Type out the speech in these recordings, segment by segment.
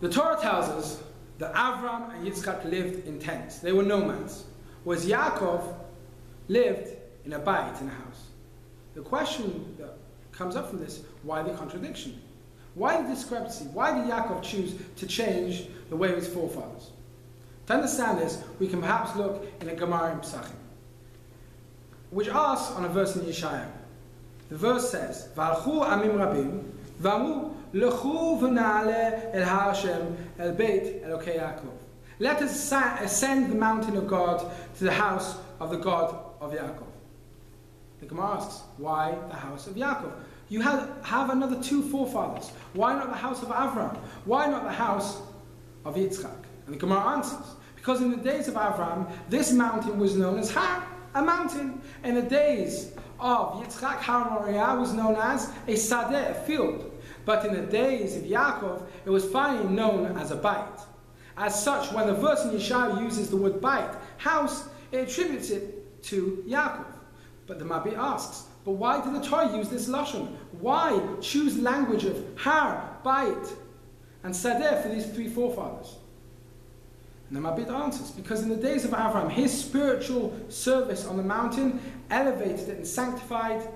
The Torah tells us that Avram and Yitzchak lived in tents. They were nomads, whereas Yaakov lived in a bayit, in a house. The question that comes up from this, why the contradiction? Why the discrepancy? Why did Yaakov choose to change the way of his forefathers? To understand this, we can perhaps look in a Gemara in Pesachim, which asks on a verse in Yeshayahu. The verse says, "V'alchu amim rabim, v'amru lechu v'na'ale el har Hashem el beit Elokei Yaakov." Let us ascend the mountain of God to the house of the God of Yaakov. The Gemara asks, why the house of Yaakov? You have another two forefathers. Why not the house of Avram? Why not the house of Yitzchak? And the Gemara answers, because in the days of Avram, this mountain was known as Har, a mountain. In the days of Yitzchak, Har Moriah was known as a sadeh, a field. But in the days of Yaakov, it was finally known as a bayit. As such, when the verse in Yeshayahu uses the word bayit, house, it attributes it to Yaakov. But the Rabbi asks, but why did the Torah use this lashon? Why choose language of Har, bayit, and sadeh for these three forefathers? And the Rabbi answers, because in the days of Avram, his spiritual service on the mountain elevated it and sanctified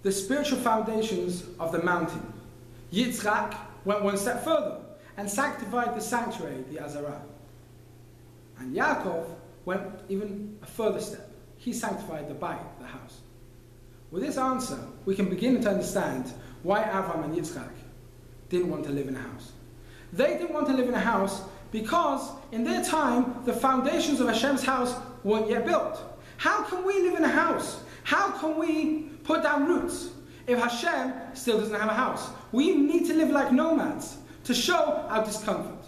the spiritual foundations of the mountain. Yitzchak went one step further and sanctified the sanctuary, the Azarah. And Yaakov went even a further step. He sanctified the bayit, the house. With this answer, we can begin to understand why Avram and Yitzchak didn't want to live in a house. They didn't want to live in a house because in their time, the foundations of Hashem's house weren't yet built. How can we live in a house? How can we put down roots if Hashem still doesn't have a house? We need to live like nomads to show our discomfort.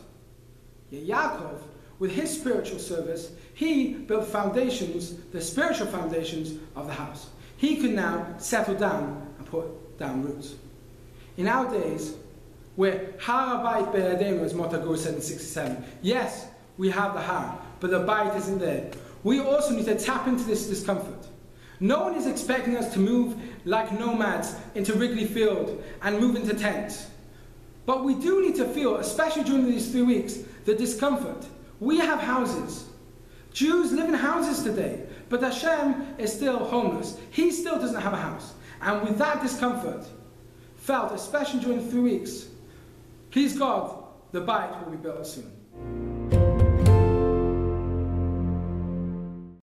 Yet Yaakov, with his spiritual service, he built foundations, the spiritual foundations of the house. He could now settle down and put down roots. In our days, where Har HaBayit Be'yadenu, as Motagur said in 67, yes, we have the Har, but the Bayit isn't there. We also need to tap into this discomfort. No one is expecting us to move like nomads into Wrigley Field and move into tents. But we do need to feel, especially during these 3 weeks, the discomfort. We have houses. Jews live in houses today, but Hashem is still homeless. He still doesn't have a house. And with that discomfort, felt, especially during the 3 weeks, please God, the bayit will be built soon.